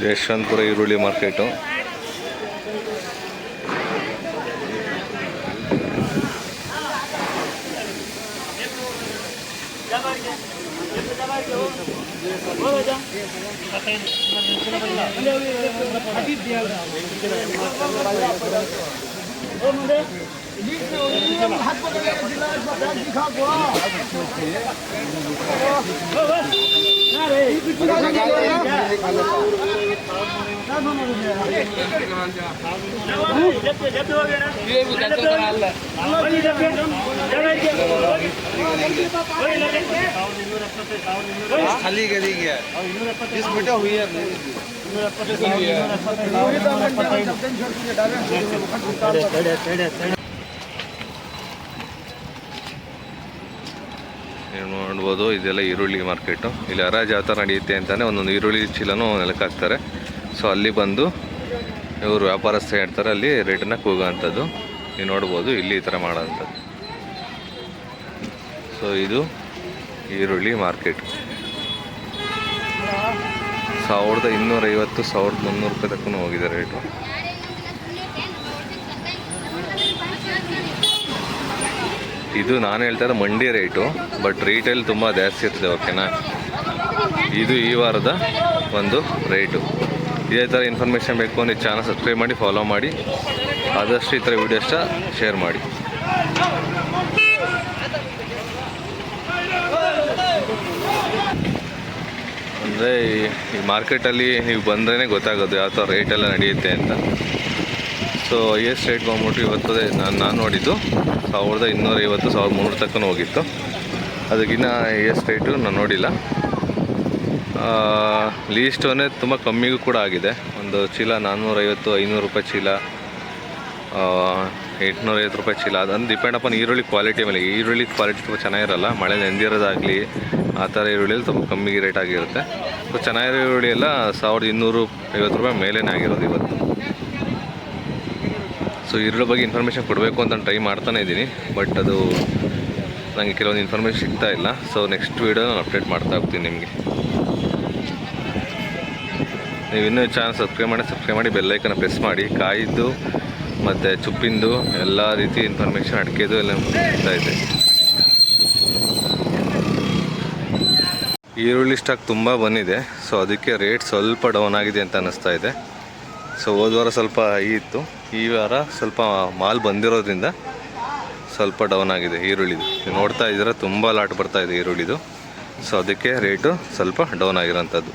ಯಶವಂತಪುರ ಈರುಳ್ಳಿ ಮಾರ್ಕೆಟು. खाली करी गया इस बेटा हुई है ನೋಡ್ಬೋದು. ಇದೆಲ್ಲ ಈರುಳ್ಳಿ ಮಾರ್ಕೆಟು. ಇಲ್ಲಿ ಹರಾಜು ಯಾವ ಥರ ನಡೆಯುತ್ತೆ ಅಂತಲೇ ಒಂದೊಂದು ಈರುಳ್ಳಿ ಚೀಲನೂ ನೆಲಕ್ಕೆ ಹಾಕ್ತಾರೆ. ಸೊ ಅಲ್ಲಿ ಬಂದು ಇವರು ವ್ಯಾಪಾರಸ್ಥ ಹೇಳ್ತಾರೆ, ಅಲ್ಲಿ ರೇಟನ್ನ ಕೂಗೋಂಥದ್ದು ನೀವು ನೋಡ್ಬೋದು. ಇಲ್ಲಿ ಈ ಥರ ಮಾಡೋವಂಥದ್ದು. ಸೊ ಇದು ಈರುಳ್ಳಿ ಮಾರ್ಕೆಟ್. 1250 1300 ರೂಪಾಯಿ ತಕ್ಕ ಹೋಗಿದೆ ರೇಟು. ಇದು ನಾನು ಹೇಳ್ತಾ ಇದ್ದ ಮಂಡಿ ರೇಟು, ಬಟ್ ರೀಟೇಲ್ ತುಂಬ ಜಾಸ್ತಿ ಇರ್ತದೆ. ಓಕೆನಾ, ಇದು ಈ ವಾರದ ಒಂದು ರೇಟು. ಇದೇ ಥರ ಇನ್ಫಾರ್ಮೇಷನ್ ಬೇಕು ಅಂದರೆ ಚಾನಲ್ ಸಬ್ಸ್ಕ್ರೈಬ್ ಮಾಡಿ, ಫಾಲೋ ಮಾಡಿ, ಆದಷ್ಟು ಈ ಥರ ವೀಡಿಯೋಸ್ಟ ಶೇರ್ ಮಾಡಿ. ಅಂದರೆ ಈ ಮಾರ್ಕೆಟಲ್ಲಿ ನೀವು ಬಂದ್ರೇ ಗೊತ್ತಾಗೋದು ಯಾವ ಥರ ರೇಟೆಲ್ಲ ನಡೆಯುತ್ತೆ ಅಂತ. ಸೊ ಹೈಯೆಸ್ಟ್ ರೇಟ್ ಬಂದ್ಬಿಟ್ಟು ಇವತ್ತು ನಾನು ನೋಡಿದ್ದು 1250 1300 ತಕ್ಕ ಹೋಗಿತ್ತು. ಅದಕ್ಕಿಂತ ಹೈಯೆಸ್ಟ್ ರೇಟು ನಾನು ನೋಡಿಲ್ಲ. ಲೀಸ್ಟ್ ಅಂದರೆ ತುಂಬ ಕಮ್ಮಿಗೂ ಕೂಡ ಆಗಿದೆ. ಒಂದು ಚೀಲ 450 500 ರೂಪಾಯಿ ಚೀಲ, 850 ರೂಪಾಯಿ ಚೀಲ. ಅದನ್ನು ಡಿಪೆಂಡ್ ಅಪಾನ್ ಈರುಳ್ಳಿ ಕ್ವಾಲಿಟಿ ಮೇಲೆ. ಈರುಳ್ಳಿ ಕ್ವಾಲಿಟಿ ತುಂಬ ಚೆನ್ನಾಗಿರಲ್ಲ, ಮಳೆ ನೆಂದಿರೋದಾಗಲಿ ಆ ಥರ ಈರುಳ್ಳಿಯಲ್ಲಿ ತುಂಬ ಕಮ್ಮಿ ರೇಟ್ ಆಗಿರುತ್ತೆ. ಸೊ ಚೆನ್ನಾಗಿರೋ ಈರುಳ್ಳಿ ಎಲ್ಲ 1250 ರೂಪಾಯಿ ಮೇಲೇ ಆಗಿರೋದು ಇವತ್ತು. ಸೊ ಈರುಳ್ಳಿ ಬಗ್ಗೆ ಇನ್ಫಾರ್ಮೇಷನ್ ಕೊಡಬೇಕು ಅಂತ ಟ್ರೈ ಮಾಡ್ತಾನೆ ಇದ್ದೀನಿ, ಬಟ್ ಅದು ನನಗೆ ಕೆಲವೊಂದು ಇನ್ಫಾರ್ಮೇಷನ್ ಸಿಗ್ತಾ ಇಲ್ಲ. ಸೊ ನೆಕ್ಸ್ಟ್ ವೀಡಿಯೋ ನಾನು ಅಪ್ಡೇಟ್ ಮಾಡ್ತಾ ಹೋಗ್ತೀನಿ ನಿಮಗೆ. ನೀವು ಇನ್ನೂ ಚಾನಲ್ ಸಬ್ಸ್ಕ್ರೈಬ್ ಮಾಡಿ ಬೆಲ್ಲೈಕನ್ನ ಪ್ರೆಸ್ ಮಾಡಿ. ಕಾಯಿದ್ದು ಮತ್ತು ಚುಪ್ಪಿಂದು ಎಲ್ಲ ರೀತಿ ಇನ್ಫಾರ್ಮೇಷನ್, ಅಡಿಕೆದು ಎಲ್ಲ ಸಿಗ್ತಾ ಇದೆ. ಈರುಳ್ಳಿ ಸ್ಟಾಕ್ ತುಂಬ ಬಂದಿದೆ. ಸೊ ಅದಕ್ಕೆ ರೇಟ್ ಸ್ವಲ್ಪ ಡೌನ್ ಆಗಿದೆ ಅಂತ ಅನ್ನಿಸ್ತಾ ಇದೆ. ಸೊ ಹೋದ ವಾರ ಸ್ವಲ್ಪ ಇತ್ತು, ಈ ವಾರ ಸ್ವಲ್ಪ ಮಾಲ್ ಬಂದಿರೋದ್ರಿಂದ ಸ್ವಲ್ಪ ಡೌನ್ ಆಗಿದೆ ಈರುಳ್ಳಿದು. ನೋಡ್ತಾ ಇದ್ದೀರಾ ತುಂಬ ಲಾಟ್ ಬರ್ತಾ ಇದೆ ಈರುಳ್ಳಿದು. ಸೊ ಅದಕ್ಕೆ ರೇಟು ಸ್ವಲ್ಪ ಡೌನ್ ಆಗಿರೋಂಥದ್ದು.